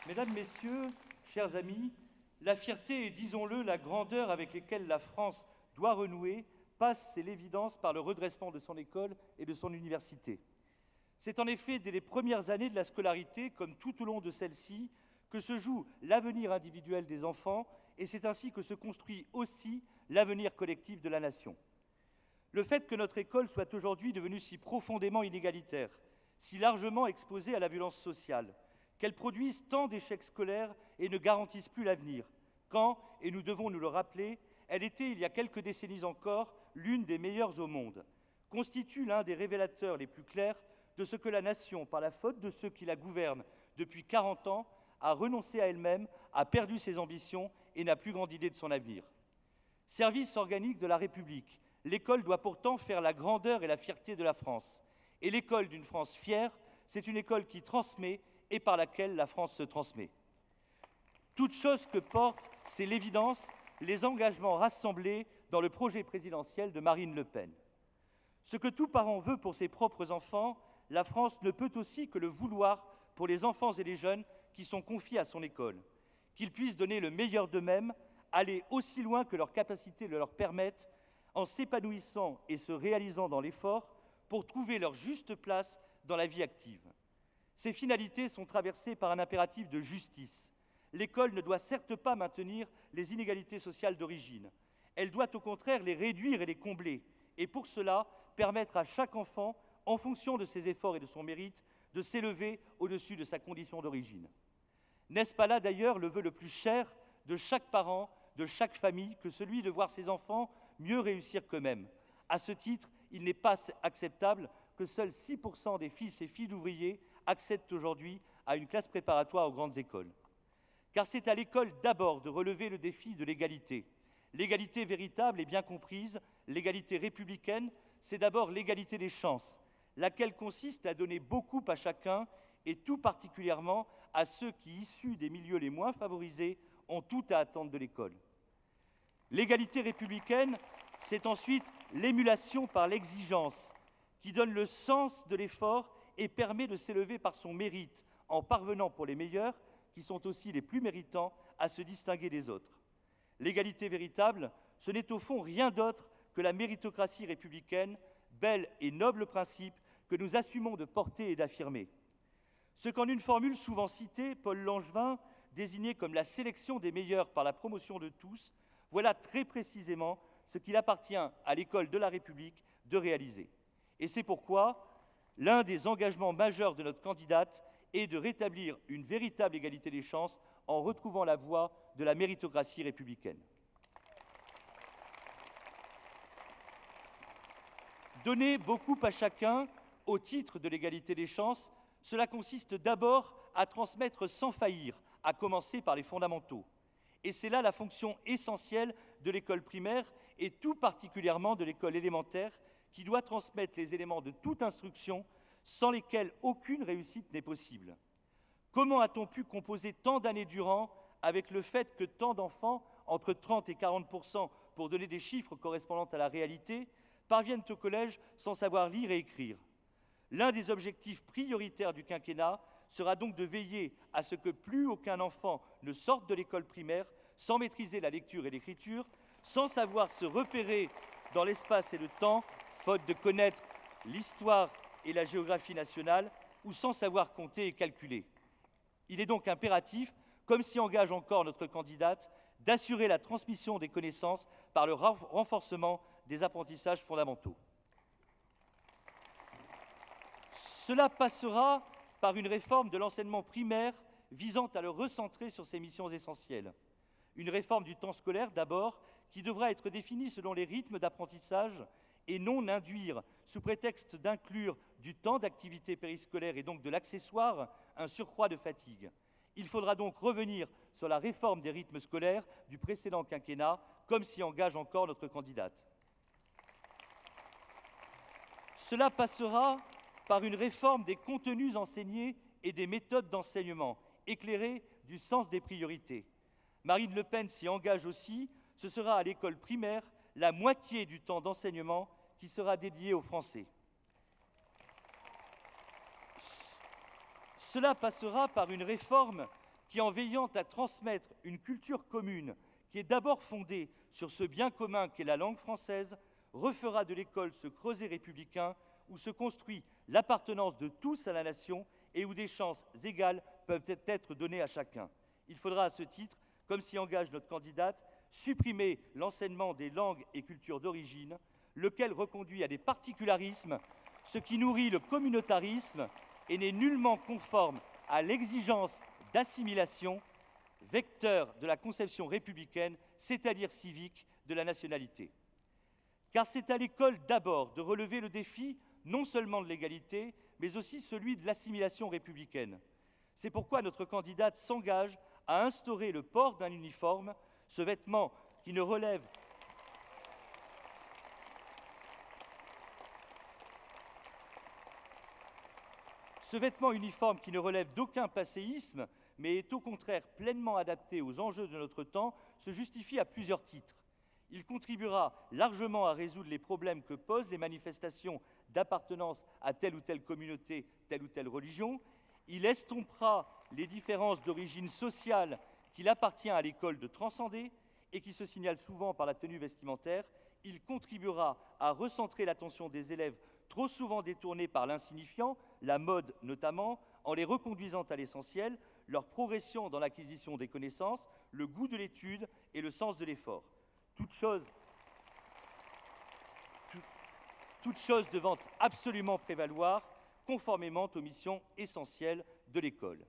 Mesdames, Messieurs, chers amis, la fierté et, disons-le, la grandeur avec lesquelles la France doit renouer passe, c'est l'évidence, par le redressement de son école et de son université. C'est en effet dès les premières années de la scolarité, comme tout au long de celle-ci, que se joue l'avenir individuel des enfants, et c'est ainsi que se construit aussi l'avenir collectif de la nation. Le fait que notre école soit aujourd'hui devenue si profondément inégalitaire, si largement exposée à la violence sociale, qu'elle produise tant d'échecs scolaires et ne garantisse plus l'avenir, quand, et nous devons nous le rappeler, elle était, il y a quelques décennies encore, l'une des meilleures au monde, constitue l'un des révélateurs les plus clairs de ce que la nation, par la faute de ceux qui la gouvernent depuis 40 ans, a renoncé à elle-même, a perdu ses ambitions et n'a plus grande idée de son avenir. Service organique de la République, l'école doit pourtant faire la grandeur et la fierté de la France. Et l'école d'une France fière, c'est une école qui transmet et par laquelle la France se transmet. Toute chose que porte, c'est l'évidence, les engagements rassemblés dans le projet présidentiel de Marine Le Pen. Ce que tout parent veut pour ses propres enfants, la France ne peut aussi que le vouloir pour les enfants et les jeunes qui sont confiés à son école, qu'ils puissent donner le meilleur d'eux-mêmes, aller aussi loin que leurs capacités le leur permettent, en s'épanouissant et se réalisant dans l'effort pour trouver leur juste place dans la vie active. Ces finalités sont traversées par un impératif de justice. L'école ne doit certes pas maintenir les inégalités sociales d'origine. Elle doit au contraire les réduire et les combler, et pour cela permettre à chaque enfant, en fonction de ses efforts et de son mérite, de s'élever au-dessus de sa condition d'origine. N'est-ce pas là d'ailleurs le vœu le plus cher de chaque parent, de chaque famille, que celui de voir ses enfants mieux réussir qu'eux-mêmes? À ce titre, il n'est pas acceptable que seuls 6% des fils et filles d'ouvriers accèdent aujourd'hui à une classe préparatoire aux grandes écoles. Car c'est à l'école d'abord de relever le défi de l'égalité. L'égalité véritable et bien comprise, l'égalité républicaine, c'est d'abord l'égalité des chances, laquelle consiste à donner beaucoup à chacun et tout particulièrement à ceux qui, issus des milieux les moins favorisés, ont tout à attendre de l'école. L'égalité républicaine, c'est ensuite l'émulation par l'exigence qui donne le sens de l'effort et permet de s'élever par son mérite en parvenant pour les meilleurs, qui sont aussi les plus méritants, à se distinguer des autres. L'égalité véritable, ce n'est au fond rien d'autre que la méritocratie républicaine, bel et noble principe que nous assumons de porter et d'affirmer. Ce qu'en une formule souvent citée, Paul Langevin désignait comme la sélection des meilleurs par la promotion de tous, voilà très précisément ce qu'il appartient à l'école de la République de réaliser. Et c'est pourquoi l'un des engagements majeurs de notre candidate est de rétablir une véritable égalité des chances en retrouvant la voie de la méritocratie républicaine. Donner beaucoup à chacun au titre de l'égalité des chances, cela consiste d'abord à transmettre sans faillir, à commencer par les fondamentaux. Et c'est là la fonction essentielle de l'école primaire et tout particulièrement de l'école élémentaire qui doit transmettre les éléments de toute instruction sans lesquels aucune réussite n'est possible. Comment a-t-on pu composer tant d'années durant avec le fait que tant d'enfants, entre 30 et 40%, pour donner des chiffres correspondant à la réalité, parviennent au collège sans savoir lire et écrire? L'un des objectifs prioritaires du quinquennat sera donc de veiller à ce que plus aucun enfant ne sorte de l'école primaire sans maîtriser la lecture et l'écriture, sans savoir se repérer dans l'espace et le temps, faute de connaître l'histoire et la géographie nationale, ou sans savoir compter et calculer. Il est donc impératif, comme s'y engage encore notre candidate, d'assurer la transmission des connaissances par le renforcement des apprentissages fondamentaux. Cela passera par une réforme de l'enseignement primaire visant à le recentrer sur ses missions essentielles. Une réforme du temps scolaire d'abord, qui devra être définie selon les rythmes d'apprentissage et non induire, sous prétexte d'inclure du temps d'activité périscolaire et donc de l'accessoire, un surcroît de fatigue. Il faudra donc revenir sur la réforme des rythmes scolaires du précédent quinquennat, comme s'y engage encore notre candidate. Cela passera par une réforme des contenus enseignés et des méthodes d'enseignement, éclairées du sens des priorités. Marine Le Pen s'y engage aussi, ce sera à l'école primaire la moitié du temps d'enseignement qui sera dédié aux Français. Cela passera par une réforme qui, en veillant à transmettre une culture commune qui est d'abord fondée sur ce bien commun qu'est la langue française, refera de l'école ce creuset républicain où se construit l'appartenance de tous à la nation et où des chances égales peuvent être données à chacun. Il faudra à ce titre, comme s'y engage notre candidate, supprimer l'enseignement des langues et cultures d'origine, lequel reconduit à des particularismes, ce qui nourrit le communautarisme et n'est nullement conforme à l'exigence d'assimilation, vecteur de la conception républicaine, c'est-à-dire civique, de la nationalité. Car c'est à l'école d'abord de relever le défi non seulement de l'égalité, mais aussi celui de l'assimilation républicaine. C'est pourquoi notre candidate s'engage à instaurer le port d'un uniforme, ce vêtement qui ne relève uniforme qui ne relève d'aucun passéisme, mais est au contraire pleinement adapté aux enjeux de notre temps, se justifie à plusieurs titres. Il contribuera largement à résoudre les problèmes que posent les manifestations d'appartenance à telle ou telle communauté, telle ou telle religion. Il estompera les différences d'origine sociale qu'il appartient à l'école de transcender et qui se signalent souvent par la tenue vestimentaire. Il contribuera à recentrer l'attention des élèves trop souvent détournés par l'insignifiant, la mode notamment, en les reconduisant à l'essentiel, leur progression dans l'acquisition des connaissances, le goût de l'étude et le sens de l'effort. Toute chose devant absolument prévaloir, conformément aux missions essentielles de l'école.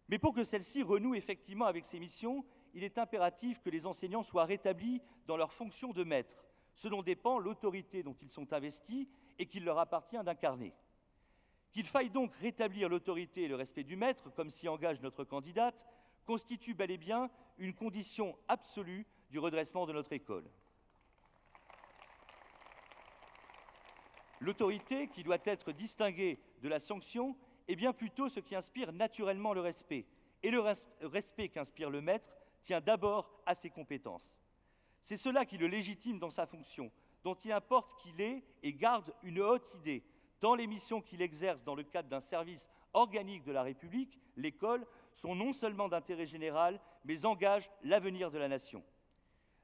Mais pour que celle-ci renoue effectivement avec ses missions, il est impératif que les enseignants soient rétablis dans leur fonction de maître, ce dont dépend l'autorité dont ils sont investis et qu'il leur appartient d'incarner. Qu'il faille donc rétablir l'autorité et le respect du maître, comme s'y engage notre candidate, constitue bel et bien une condition absolue du redressement de notre école. L'autorité, qui doit être distinguée de la sanction, est bien plutôt ce qui inspire naturellement le respect. Et le respect qu'inspire le maître tient d'abord à ses compétences. C'est cela qui le légitime dans sa fonction, dont il importe qu'il ait et garde une haute idée, tant les missions qu'il exerce dans le cadre d'un service organique de la République, l'école, sont non seulement d'intérêt général, mais engagent l'avenir de la nation.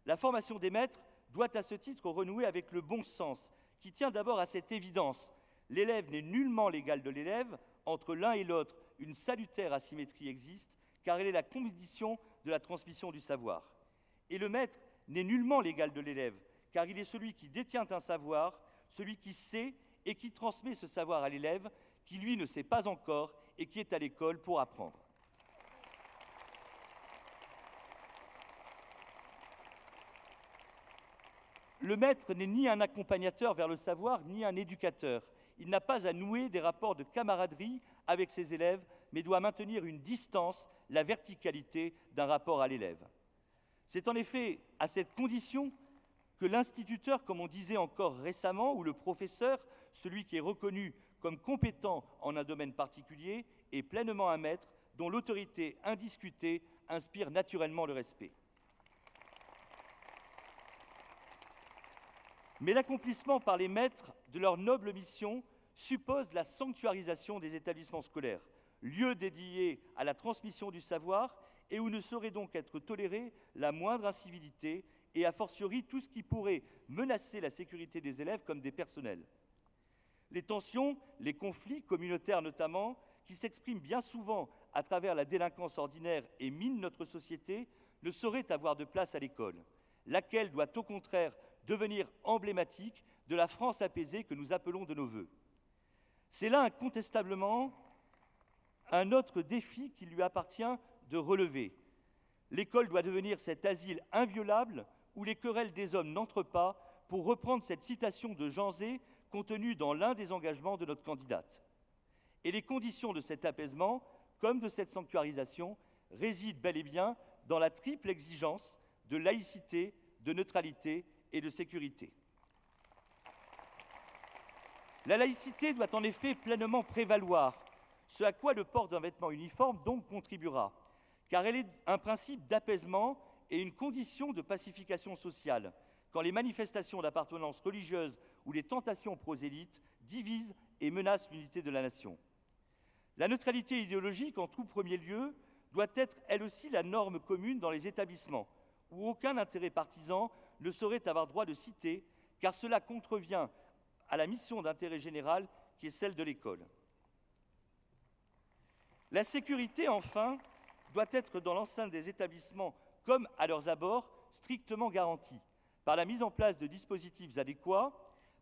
La formation des maîtres doit à ce titre renouer avec le bon sens, qui tient d'abord à cette évidence. L'élève n'est nullement l'égal de l'élève. Entre l'un et l'autre, une salutaire asymétrie existe, car elle est la condition de la transmission du savoir. Et le maître n'est nullement l'égal de l'élève, car il est celui qui détient un savoir, celui qui sait et qui transmet ce savoir à l'élève, qui lui ne sait pas encore et qui est à l'école pour apprendre. Le maître n'est ni un accompagnateur vers le savoir, ni un éducateur. Il n'a pas à nouer des rapports de camaraderie avec ses élèves, mais doit maintenir une distance, la verticalité d'un rapport à l'élève. C'est en effet à cette condition que l'instituteur, comme on disait encore récemment, ou le professeur, celui qui est reconnu comme compétent en un domaine particulier, est pleinement un maître dont l'autorité indiscutée inspire naturellement le respect. Mais l'accomplissement par les maîtres de leur noble mission suppose la sanctuarisation des établissements scolaires, lieu dédié à la transmission du savoir et où ne saurait donc être tolérée la moindre incivilité et a fortiori tout ce qui pourrait menacer la sécurité des élèves comme des personnels. Les tensions, les conflits communautaires notamment, qui s'expriment bien souvent à travers la délinquance ordinaire et minent notre société, ne sauraient avoir de place à l'école, laquelle doit au contraire devenir emblématique de la France apaisée que nous appelons de nos vœux. C'est là incontestablement un autre défi qu'il lui appartient de relever. L'école doit devenir cet asile inviolable où les querelles des hommes n'entrent pas, pour reprendre cette citation de Jean Zay contenue dans l'un des engagements de notre candidate. Et les conditions de cet apaisement, comme de cette sanctuarisation, résident bel et bien dans la triple exigence de laïcité, de neutralité et de sécurité. La laïcité doit en effet pleinement prévaloir, ce à quoi le port d'un vêtement uniforme donc contribuera, car elle est un principe d'apaisement et une condition de pacification sociale, quand les manifestations d'appartenance religieuse ou les tentations prosélytes divisent et menacent l'unité de la nation. La neutralité idéologique, en tout premier lieu, doit être elle aussi la norme commune dans les établissements, où aucun intérêt partisan ne saurait avoir droit de citer, car cela contrevient à la mission d'intérêt général qui est celle de l'école. La sécurité, enfin, doit être dans l'enceinte des établissements, comme à leurs abords, strictement garantie, par la mise en place de dispositifs adéquats,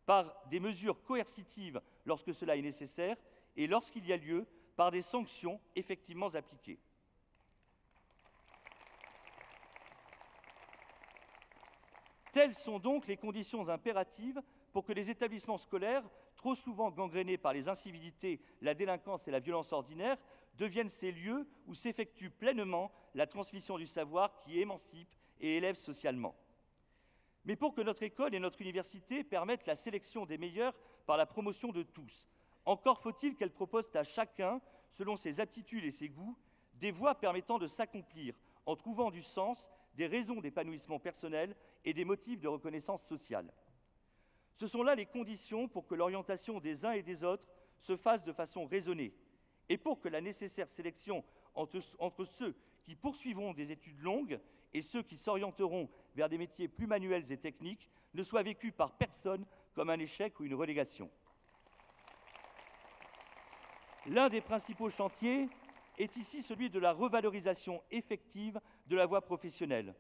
par des mesures coercitives lorsque cela est nécessaire, et lorsqu'il y a lieu, par des sanctions effectivement appliquées. Telles sont donc les conditions impératives pour que les établissements scolaires, trop souvent gangrénés par les incivilités, la délinquance et la violence ordinaire, deviennent ces lieux où s'effectue pleinement la transmission du savoir qui émancipe et élève socialement. Mais pour que notre école et notre université permettent la sélection des meilleurs par la promotion de tous, encore faut-il qu'elles proposent à chacun, selon ses aptitudes et ses goûts, des voies permettant de s'accomplir en trouvant du sens, des raisons d'épanouissement personnel et des motifs de reconnaissance sociale. Ce sont là les conditions pour que l'orientation des uns et des autres se fasse de façon raisonnée et pour que la nécessaire sélection entre ceux qui poursuivront des études longues et ceux qui s'orienteront vers des métiers plus manuels et techniques ne soit vécue par personne comme un échec ou une relégation. L'un des principaux chantiers est ici celui de la revalorisation effective de la voie professionnelle,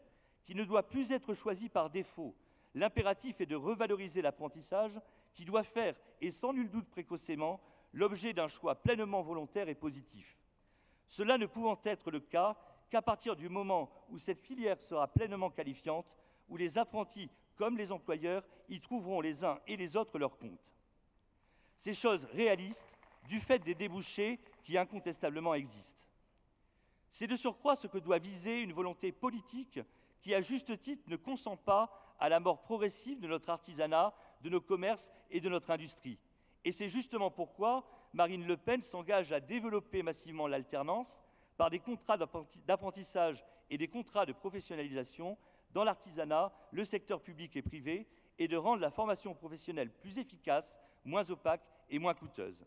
qui ne doit plus être choisie par défaut. L'impératif est de revaloriser l'apprentissage qui doit faire, et sans nul doute précocement, l'objet d'un choix pleinement volontaire et positif. Cela ne pouvant être le cas qu'à partir du moment où cette filière sera pleinement qualifiante, où les apprentis comme les employeurs y trouveront les uns et les autres leur compte. Ces choses réalistes du fait des débouchés qui incontestablement existent. C'est de surcroît ce que doit viser une volonté politique qui, à juste titre, ne consent pas à la mort progressive de notre artisanat, de nos commerces et de notre industrie. Et c'est justement pourquoi Marine Le Pen s'engage à développer massivement l'alternance par des contrats d'apprentissage et des contrats de professionnalisation dans l'artisanat, le secteur public et privé, et de rendre la formation professionnelle plus efficace, moins opaque et moins coûteuse.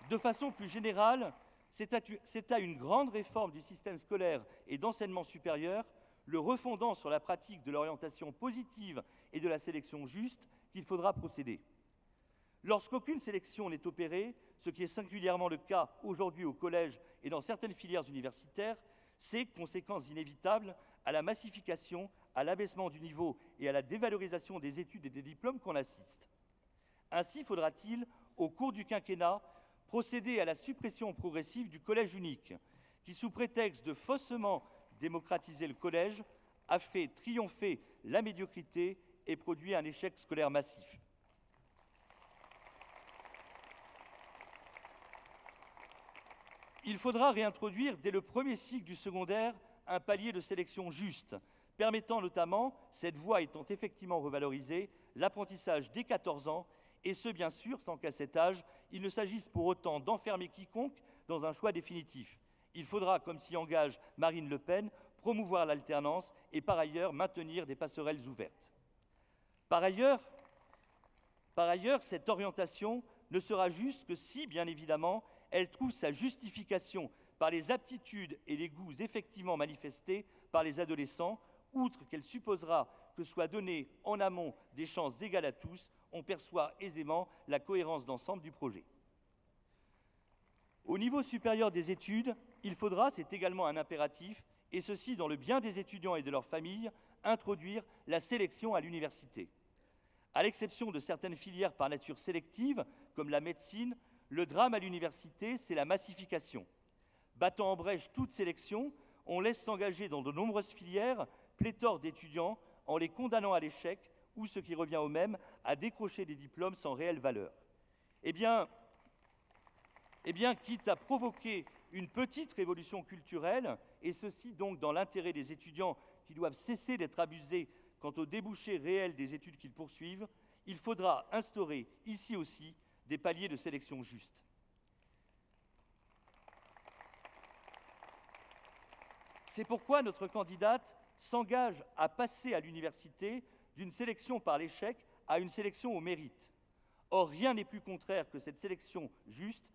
De façon plus générale, c'est à une grande réforme du système scolaire et d'enseignement supérieur, le refondant sur la pratique de l'orientation positive et de la sélection juste, qu'il faudra procéder. Lorsqu'aucune sélection n'est opérée, ce qui est singulièrement le cas aujourd'hui au collège et dans certaines filières universitaires, c'est, conséquence inévitable, à la massification, à l'abaissement du niveau et à la dévalorisation des études et des diplômes qu'on assiste. Ainsi faudra-t-il, au cours du quinquennat, procéder à la suppression progressive du collège unique, qui, sous prétexte de faussement démocratiser le collège, a fait triompher la médiocrité et produit un échec scolaire massif. Il faudra réintroduire dès le premier cycle du secondaire un palier de sélection juste, permettant notamment, cette voie étant effectivement revalorisée, l'apprentissage dès 14 ans, et ce, bien sûr, sans qu'à cet âge, il ne s'agisse pour autant d'enfermer quiconque dans un choix définitif. Il faudra, comme s'y engage Marine Le Pen, promouvoir l'alternance et par ailleurs maintenir des passerelles ouvertes. Par ailleurs, cette orientation ne sera juste que si, bien évidemment, elle trouve sa justification par les aptitudes et les goûts effectivement manifestés par les adolescents, outre qu'elle supposera que soient donnés en amont des chances égales à tous, on perçoit aisément la cohérence d'ensemble du projet. Au niveau supérieur des études, il faudra, c'est également un impératif, et ceci dans le bien des étudiants et de leurs familles, introduire la sélection à l'université. À l'exception de certaines filières par nature sélective, comme la médecine, le drame à l'université, c'est la massification. Battant en brèche toute sélection, on laisse s'engager dans de nombreuses filières pléthore d'étudiants en les condamnant à l'échec ou, ce qui revient au même, à décrocher des diplômes sans réelle valeur. Eh bien, quitte à provoquer une petite révolution culturelle, et ceci donc dans l'intérêt des étudiants qui doivent cesser d'être abusés quant aux débouchés réels des études qu'ils poursuivent, il faudra instaurer ici aussi des paliers de sélection justes. C'est pourquoi notre candidate s'engage à passer à l'université d'une sélection par l'échec à une sélection au mérite. Or, rien n'est plus contraire que cette sélection juste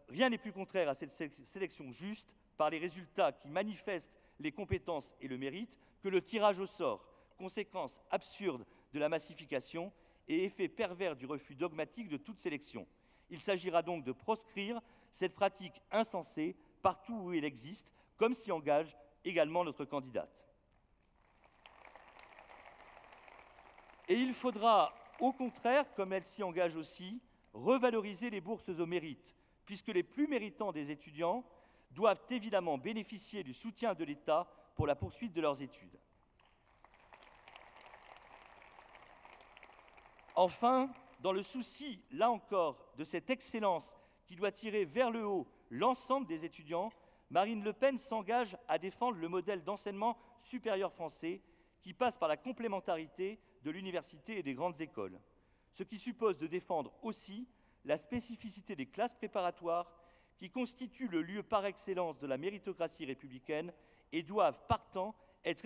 Rien n'est plus contraire à cette sélection juste, par les résultats qui manifestent les compétences et le mérite, que le tirage au sort, conséquence absurde de la massification et effet pervers du refus dogmatique de toute sélection. Il s'agira donc de proscrire cette pratique insensée partout où elle existe, comme s'y engage également notre candidate. Et il faudra, au contraire, comme elle s'y engage aussi, revaloriser les bourses au mérite, puisque les plus méritants des étudiants doivent évidemment bénéficier du soutien de l'État pour la poursuite de leurs études. Enfin, dans le souci, là encore, de cette excellence qui doit tirer vers le haut l'ensemble des étudiants, Marine Le Pen s'engage à défendre le modèle d'enseignement supérieur français qui passe par la complémentarité de l'université et des grandes écoles, ce qui suppose de défendre aussi la spécificité des classes préparatoires qui constituent le lieu par excellence de la méritocratie républicaine et doivent, partant, être